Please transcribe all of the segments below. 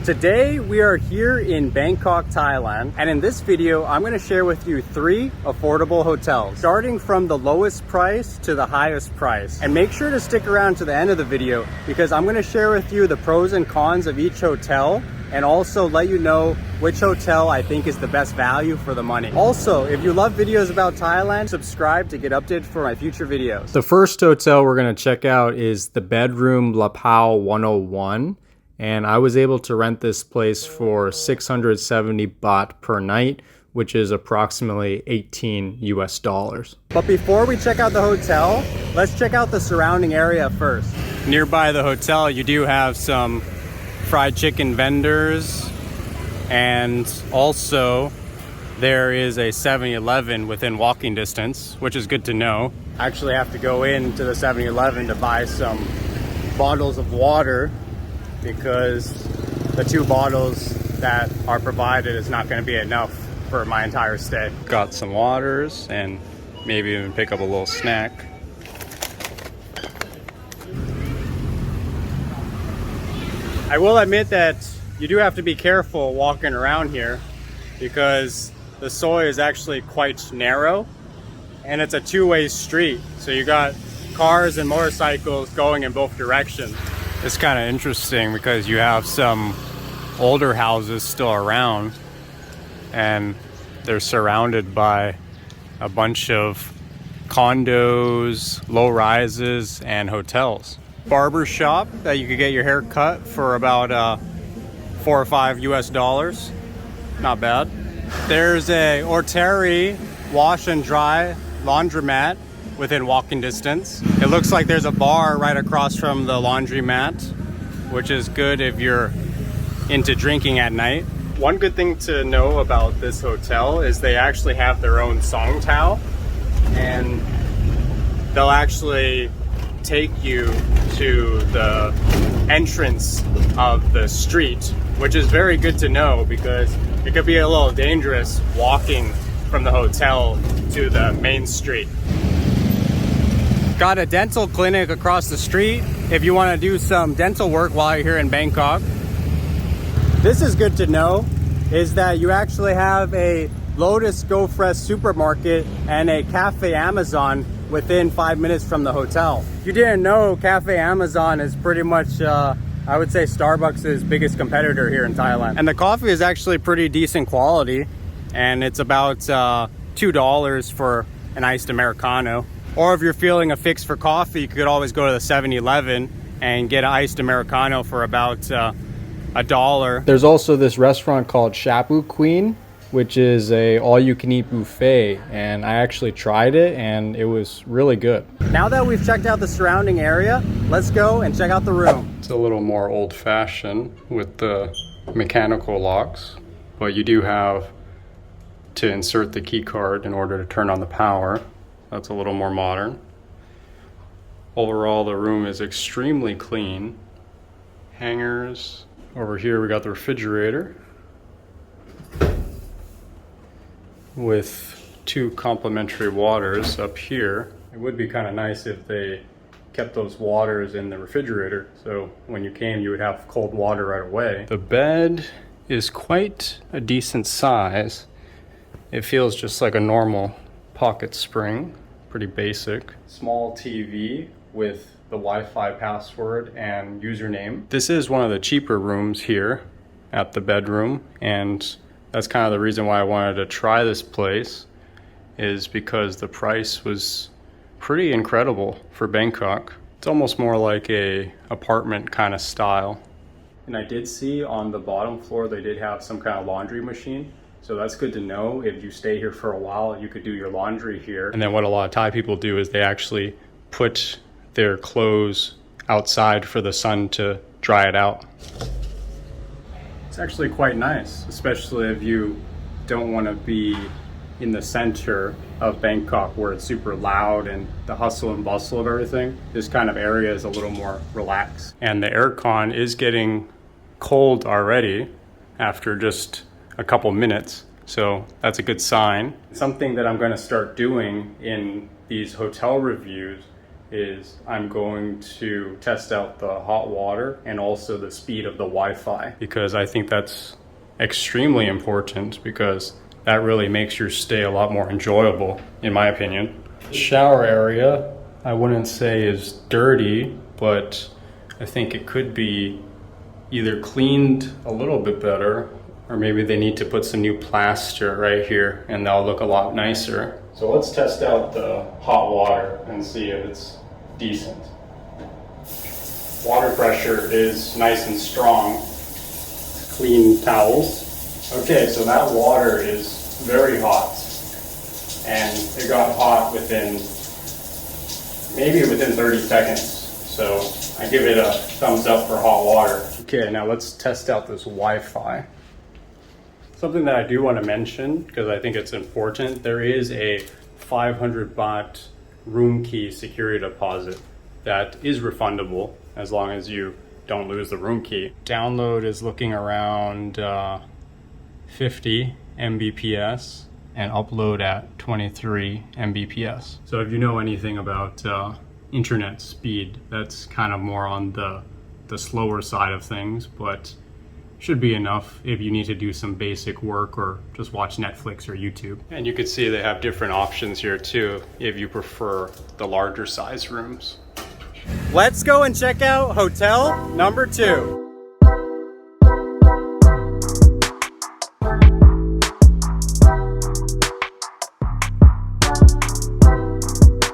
Today we are here in Bangkok, Thailand, and in this video I'm going to share with you 3 affordable hotels, starting from the lowest price to the highest price. And make sure to stick around to the end of the video because I'm going to share with you the pros and cons of each hotel and also let you know which hotel I think is the best value for the money. Also, if you love videos about Thailand, subscribe to get updated for my future videos. The first hotel we're going to check out is the Bedroom La Pao 101. And I was able to rent this place for 670 baht per night, which is approximately 18 US dollars. But before we check out the hotel, let's check out the surrounding area first. Nearby the hotel, you do have some fried chicken vendors, and also there is a 7-Eleven within walking distance, which is good to know. I actually have to go into the 7-Eleven to buy some bottles of water because the 2 bottles that are provided is not going to be enough for my entire stay. Got some waters and maybe even pick up a little snack. I will admit that you do have to be careful walking around here because the soi is actually quite narrow and it's a 2-way street. So you got cars and motorcycles going in both directions. It's kind of interesting because you have some older houses still around and they're surrounded by a bunch of condos, low rises, and hotels. Barber shop that you could get your hair cut for about 4 or 5 US dollars. Not bad. There's a Orteri wash and dry laundromat within walking distance. It looks like there's a bar right across from the laundromat, which is good if you're into drinking at night. One good thing to know about this hotel is they actually have their own song tao, and they'll actually take you to the entrance of the street, which is very good to know because it could be a little dangerous walking from the hotel to the main street. Got a dental clinic across the street if you want to do some dental work while you're here in Bangkok. This is good to know, is that you actually have a Lotus Go Fresh supermarket and a Cafe Amazon within 5 minutes from the hotel. If you didn't know, Cafe Amazon is pretty much, I would say, Starbucks' biggest competitor here in Thailand. And the coffee is actually pretty decent quality, and it's about $2 for an iced Americano. Or if you're feeling a fix for coffee, you could always go to the 7-Eleven and get an iced Americano for about $1. There's also this restaurant called Shabu Queen, which is a all-you-can-eat buffet, and I actually tried it and it was really good. Now that we've checked out the surrounding area, let's go and check out the room. It's a little more old-fashioned with the mechanical locks, but you do have to insert the key card in order to turn on the power. That's a little more modern. Overall, the room is extremely clean. Hangers. Over here we got the refrigerator with 2 complimentary waters up here. It would be kind of nice if they kept those waters in the refrigerator, so when you came you would have cold water right away. The bed is quite a decent size. It feels just like a normal pocket spring, pretty basic. Small TV with the Wi-Fi password and username. This is one of the cheaper rooms here at the bedroom, and that's kind of the reason why I wanted to try this place, is because the price was pretty incredible for Bangkok. It's almost more like a apartment kind of style. And I did see on the bottom floor they did have some kind of laundry machine. So that's good to know. If you stay here for a while, you could do your laundry here. And then what a lot of Thai people do is they actually put their clothes outside for the sun to dry it out. It's actually quite nice, especially if you don't want to be in the center of Bangkok where it's super loud and the hustle and bustle of everything. This kind of area is a little more relaxed. And the aircon is getting cold already after just a couple minutes, so that's a good sign. Something that I'm going to start doing in these hotel reviews is I'm going to test out the hot water and also the speed of the Wi-Fi, because I think that's extremely important, because that really makes your stay a lot more enjoyable, in my opinion. Shower area, I wouldn't say is dirty, but I think it could be either cleaned a little bit better, or maybe they need to put some new plaster right here and that'll look a lot nicer. So let's test out the hot water and see if it's decent. Water pressure is nice and strong. Clean towels. Okay, so that water is very hot. And it got hot within 30 seconds. So I give it a thumbs up for hot water. Okay, now let's test out this Wi-Fi. Something that I do want to mention, because I think it's important, there is a 500 baht room key security deposit that is refundable as long as you don't lose the room key. Download is looking around 50 Mbps and upload at 23 Mbps. So if you know anything about internet speed, that's kind of more on the slower side of things, but should be enough if you need to do some basic work or just watch Netflix or YouTube. And you can see they have different options here too if you prefer the larger size rooms. Let's go and check out hotel number 2.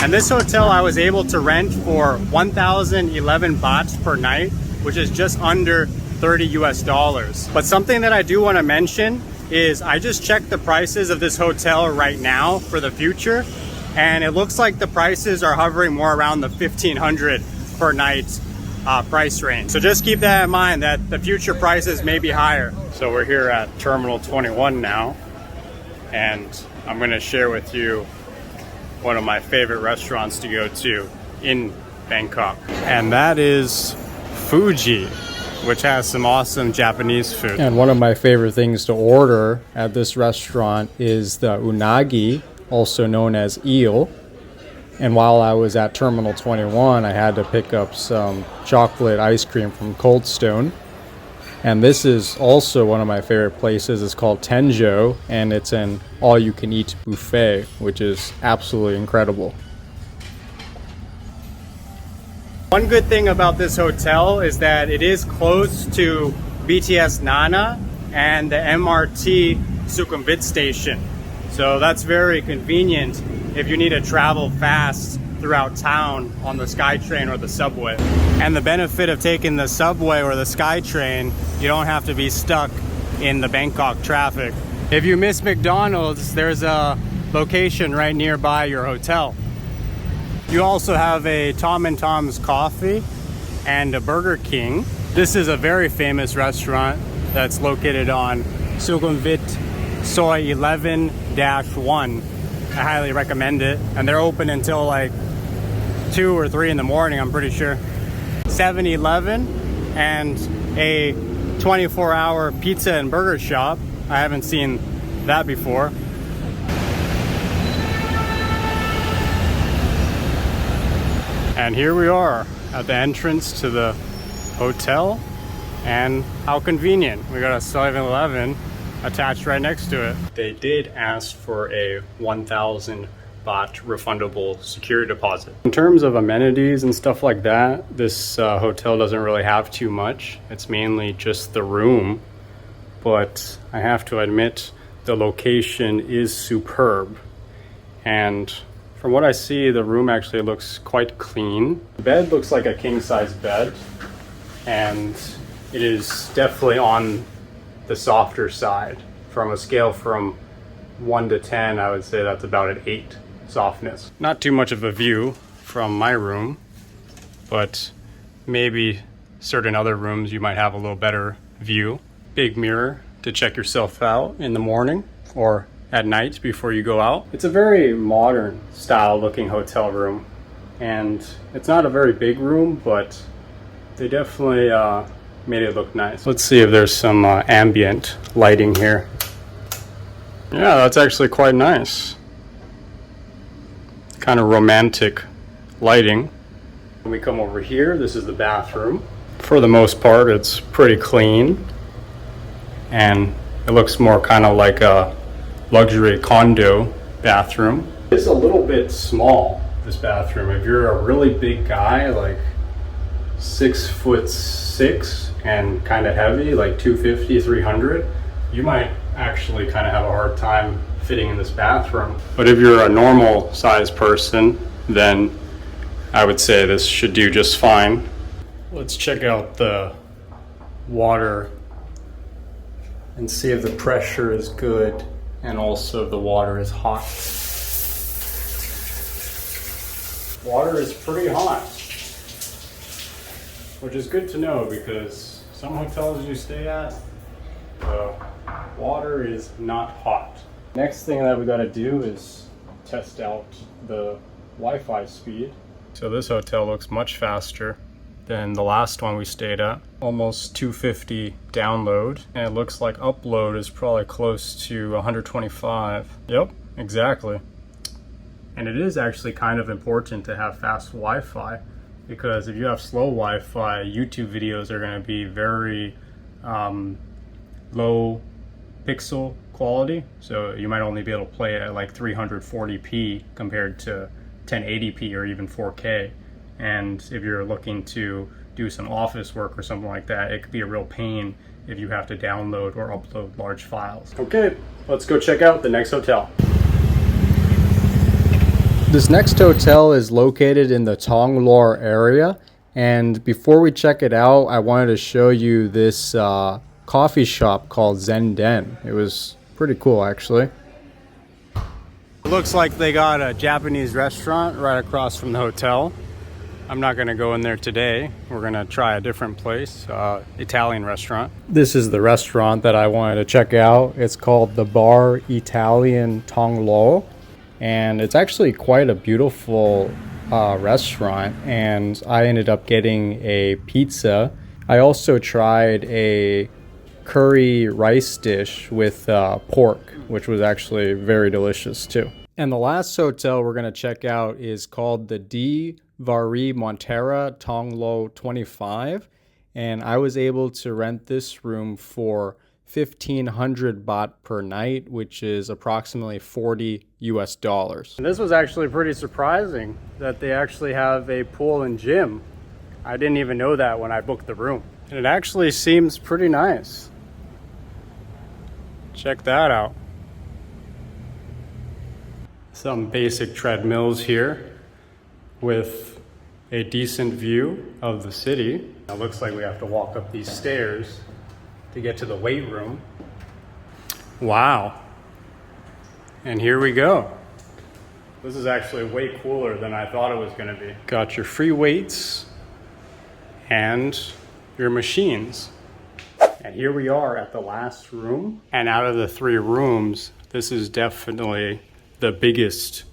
And this hotel I was able to rent for 1,011 bahts per night, which is just under $30 US. But something that I do want to mention is I just checked the prices of this hotel right now for the future, and it looks like the prices are hovering more around the 1,500 per night price range. So just keep that in mind, that the future prices may be higher. So we're here at Terminal 21 now, and I'm going to share with you one of my favorite restaurants to go to in Bangkok, and that is Fuji, which has some awesome Japanese food. And one of my favorite things to order at this restaurant is the unagi, also known as eel. And while I was at Terminal 21, I had to pick up some chocolate ice cream from Cold Stone. And this is also one of my favorite places. It's called Tenjo, and it's an all-you-can-eat buffet, which is absolutely incredible. One good thing about this hotel is that it is close to BTS Nana and the MRT Sukhumvit station. So that's very convenient if you need to travel fast throughout town on the SkyTrain or the subway. And the benefit of taking the subway or the SkyTrain, you don't have to be stuck in the Bangkok traffic. If you miss McDonald's, there's a location right nearby your hotel. You also have a Tom and Tom's Coffee and a Burger King. This is a very famous restaurant that's located on Sukhumvit Soi 11-1. I highly recommend it. And they're open until like 2 or 3 in the morning, I'm pretty sure. 7-Eleven and a 24-hour pizza and burger shop. I haven't seen that before. And here we are at the entrance to the hotel, and how convenient. We got a 7-Eleven attached right next to it. They did ask for a 1,000 baht refundable security deposit. In terms of amenities and stuff like that, this hotel doesn't really have too much. It's mainly just the room, but I have to admit the location is superb. And from what I see, the room actually looks quite clean. The bed looks like a king-size bed, and it is definitely on the softer side. From a scale from 1 to 10, I would say that's about an 8 softness. Not too much of a view from my room, but maybe certain other rooms you might have a little better view. Big mirror to check yourself out in the morning or at night before you go out. It's a very modern style looking hotel room, and it's not a very big room, but they definitely made it look nice. Let's see if there's some ambient lighting here. Yeah, that's actually quite nice. Kind of romantic lighting. When we come over here, this is the bathroom. For the most part, it's pretty clean, and it looks more kind of like a luxury condo bathroom. It's a little bit small, this bathroom. If you're a really big guy, like 6'6" and kind of heavy, like 250, 300, you might actually kind of have a hard time fitting in this bathroom. But if you're a normal sized person, then I would say this should do just fine. Let's check out the water and see if the pressure is good and also if the water is hot. Water is pretty hot, which is good to know because some hotels you stay at, the water is not hot. Next thing that we got to do is test out the Wi-Fi speed. So this hotel looks much faster than the last one we stayed at. Almost 250 download, and it looks like upload is probably close to 125. Yep, exactly. And it is actually kind of important to have fast Wi-Fi, because if you have slow Wi-Fi, YouTube videos are going to be very low pixel quality, so you might only be able to play it at like 340p compared to 1080p or even 4K. And if you're looking to do some office work or something like that, it could be a real pain if you have to download or upload large files. Okay, let's go check out the next hotel. This next hotel is located in the Thong Lor area, and before we check it out, I wanted to show you this coffee shop called Zen Den. It was pretty cool, actually. It looks like they got a Japanese restaurant right across from the hotel. I'm not going to go in there today. We're going to try a different place, Italian restaurant. This is the restaurant that I wanted to check out. It's called the Bar Italian Thong Lo, and it's actually quite a beautiful restaurant, and I ended up getting a pizza. I also tried a curry rice dish with pork, which was actually very delicious too. And the last hotel we're going to check out is called the D Vari Montera Thong Lo 25, and I was able to rent this room for 1,500 baht per night, which is approximately $40 US. And this was actually pretty surprising that they actually have a pool and gym. I didn't even know that when I booked the room, and it actually seems pretty nice. Check that out. Some basic treadmills here with a decent view of the city. It looks like we have to walk up these stairs to get to the weight room. Wow. And here we go. This is actually way cooler than I thought it was going to be. Got your free weights and your machines. And here we are at the last room. And out of the 3 rooms, this is definitely the biggest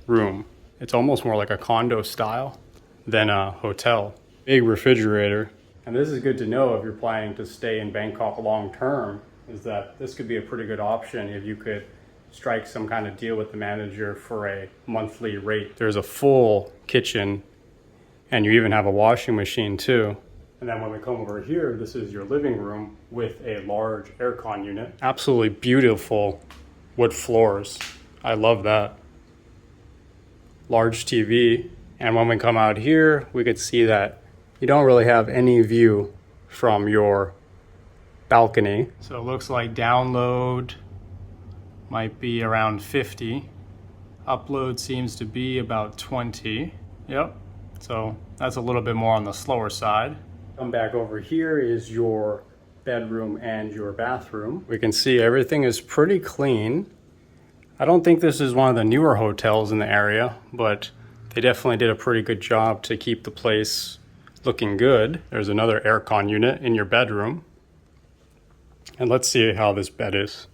room. It's almost more like a condo style than a hotel. Big refrigerator. And this is good to know if you're planning to stay in Bangkok long term, is that this could be a pretty good option if you could strike some kind of deal with the manager for a monthly rate. There's a full kitchen, and you even have a washing machine too. And then when we come over here, this is your living room with a large aircon unit. Absolutely beautiful wood floors. I love that. Large TV. And when we come out here, we could see that you don't really have any view from your balcony. So it looks like download might be around 50. Upload seems to be about 20. Yep. So that's a little bit more on the slower side. Come back over here is your bedroom and your bathroom. We can see everything is pretty clean. I don't think this is one of the newer hotels in the area, but they definitely did a pretty good job to keep the place looking good. There's another aircon unit in your bedroom. And let's see how this bed is.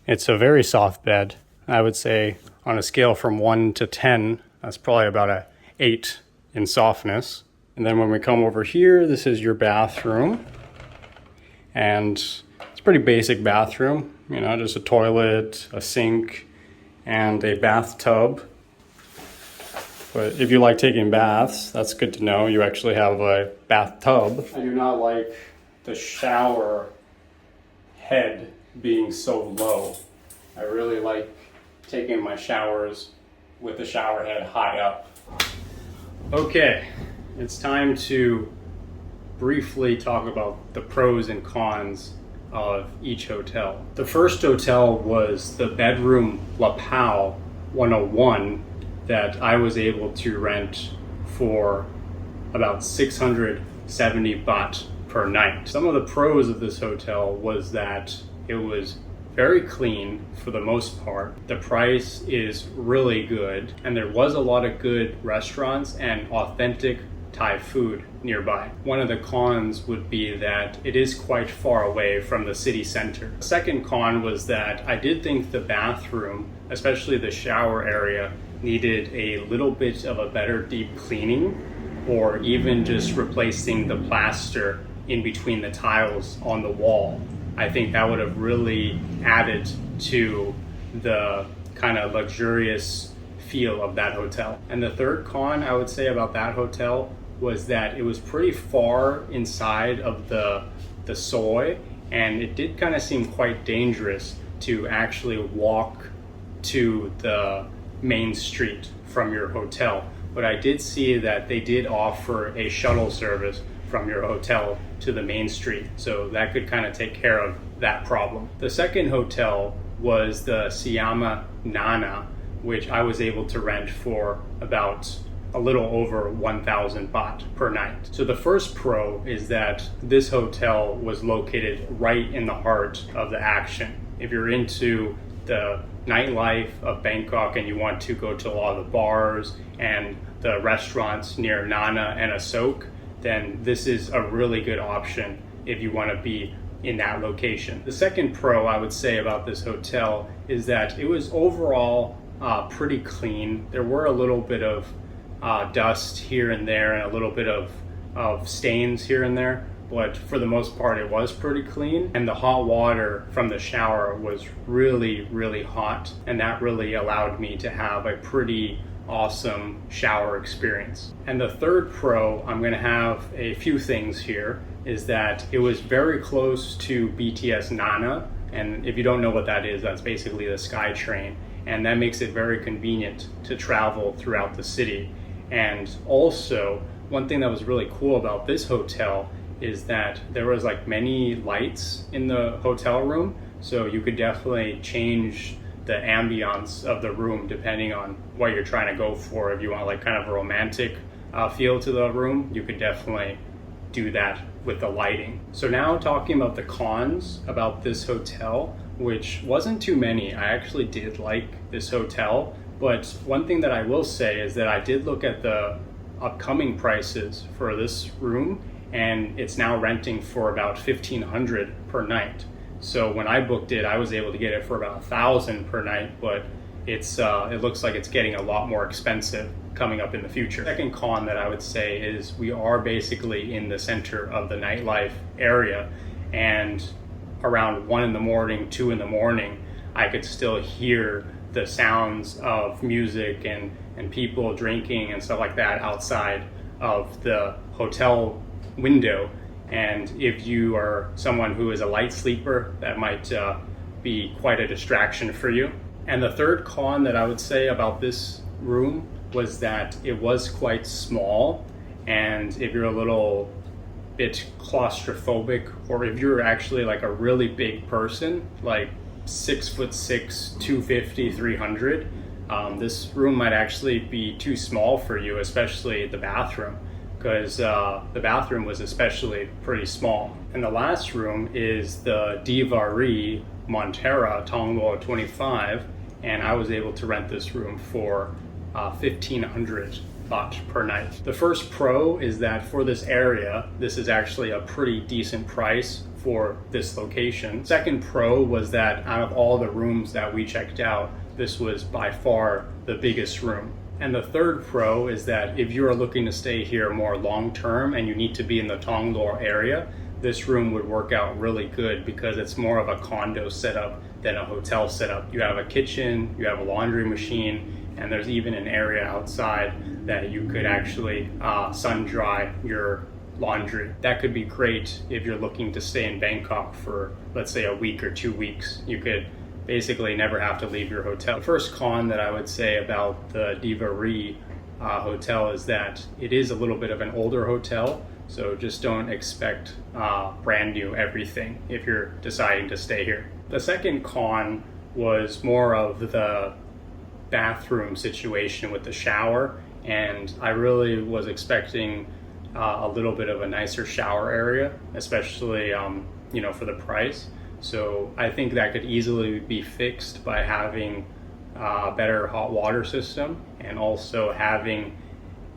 It's a very soft bed. I would say on a scale from 1 to 10, that's probably about a 8 in softness. And then when we come over here, this is your bathroom. And it's a pretty basic bathroom, you know, just a toilet, a sink, and a bathtub. But if you like taking baths, that's good to know. You actually have a bathtub. I do not like the shower head being so low. I really like taking my showers with the shower head high up. Okay, it's time to briefly talk about the pros and cons of each hotel. The first hotel was the Bedroom La Pau 101 that I was able to rent for about 670 baht per night. Some of the pros of this hotel was that it was very clean for the most part. The price is really good, and there was a lot of good restaurants and authentic Thai food nearby. One of the cons would be that it is quite far away from the city center. The second con was that I did think the bathroom, especially the shower area, needed a little bit of a better deep cleaning, or even just replacing the plaster in between the tiles on the wall. I think that would have really added to the kind of luxurious feel of that hotel. And the third con I would say about that hotel was that it was pretty far inside of the soy, and it did kind of seem quite dangerous to actually walk to the main street from your hotel. But I did see that they did offer a shuttle service from your hotel to the main street, so that could kind of take care of that problem. The second hotel was the Siama Nana, which I was able to rent for about a little over 1,000 baht per night. So the first pro is that this hotel was located right in the heart of the action. If you're into the nightlife of Bangkok and you want to go to a lot of the bars and the restaurants near Nana and Asok, then this is a really good option if you want to be in that location. The second pro I would say about this hotel is that it was overall pretty clean. There were a little bit of dust here and there and a little bit of stains here and there, but for the most part it was pretty clean. And the hot water from the shower was really, really hot, and that really allowed me to have a pretty awesome shower experience. And the third pro, I'm going to have a few things here, is that it was very close to BTS Nana, and if you don't know what that is, that's basically the Sky Train, and that makes it very convenient to travel throughout the city. And also, one thing that was really cool about this hotel is that there was like many lights in the hotel room, so you could definitely change the ambiance of the room depending on what you're trying to go for. If you want like kind of a romantic feel to the room, you could definitely do that with the lighting. So now talking about the cons about this hotel, which wasn't too many. I actually did like this hotel, but one thing that I will say is that I did look at the upcoming prices for this room, and it's now renting for about 1,500 per night. So when I booked it, I was able to get it for about 1,000 per night, but it looks like it's getting a lot more expensive coming up in the future. Second con that I would say is we are basically in the center of the nightlife area, and around 1 in the morning, 2 in the morning, I could still hear the sounds of music and people drinking and stuff like that outside of the hotel window. And if you are someone who is a light sleeper, that might be quite a distraction for you. And the third con that I would say about this room was that it was quite small, and if you're a little bit claustrophobic, or if you're actually like a really big person, like 6'6", 250, 300, this room might actually be too small for you, especially the bathroom, because the bathroom was especially pretty small. And the last room is the Divari Montera Tonglo 25, and I was able to rent this room for 1,500 baht per night. The first pro is that for this area, this is actually a pretty decent price for this location. Second pro was that out of all the rooms that we checked out, this was by far the biggest room. And the third pro is that if you are looking to stay here more long term and you need to be in the Tonglo area, this room would work out really good because it's more of a condo setup than a hotel setup. You have a kitchen, you have a laundry machine, and there's even an area outside that you could actually sun dry your laundry. That could be great if you're looking to stay in Bangkok for, let's say, a week or 2 weeks. You could basically never have to leave your hotel. The first con that I would say about the Diva Re hotel is that it is a little bit of an older hotel, so just don't expect brand new everything if you're deciding to stay here. The second con was more of the bathroom situation with the shower, and I really was expecting a little bit of a nicer shower area, especially for the price. So I think that could easily be fixed by having a better hot water system, and also having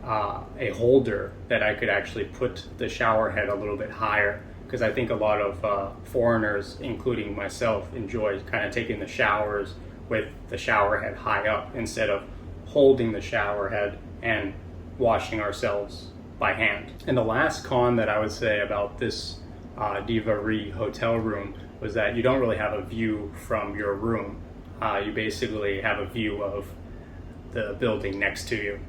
a holder that I could actually put the shower head a little bit higher, because I think a lot of foreigners, including myself, enjoy kind of taking the showers with the shower head high up instead of holding the shower head and washing ourselves by hand. And the last con that I would say about this Diva Re hotel room was that you don't really have a view from your room. You basically have a view of the building next to you.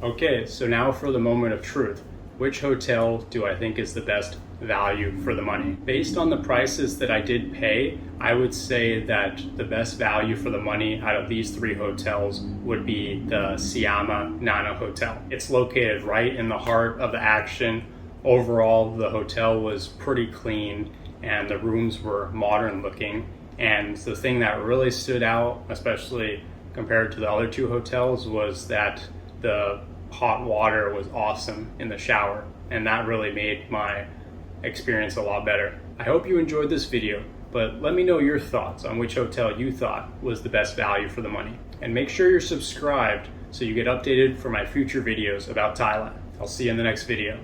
Okay, so now for the moment of truth. Which hotel do I think is the best value for the money? Based on the prices that I did pay, I would say that the best value for the money out of these 3 hotels would be the Siama Nana Hotel. It's located right in the heart of the action. Overall, the hotel was pretty clean and the rooms were modern looking. And the thing that really stood out, especially compared to the other 2 hotels, was that the hot water was awesome in the shower, and that really made my experience a lot better. I hope you enjoyed this video, but let me know your thoughts on which hotel you thought was the best value for the money. And make sure you're subscribed so you get updated for my future videos about Thailand. I'll see you in the next video.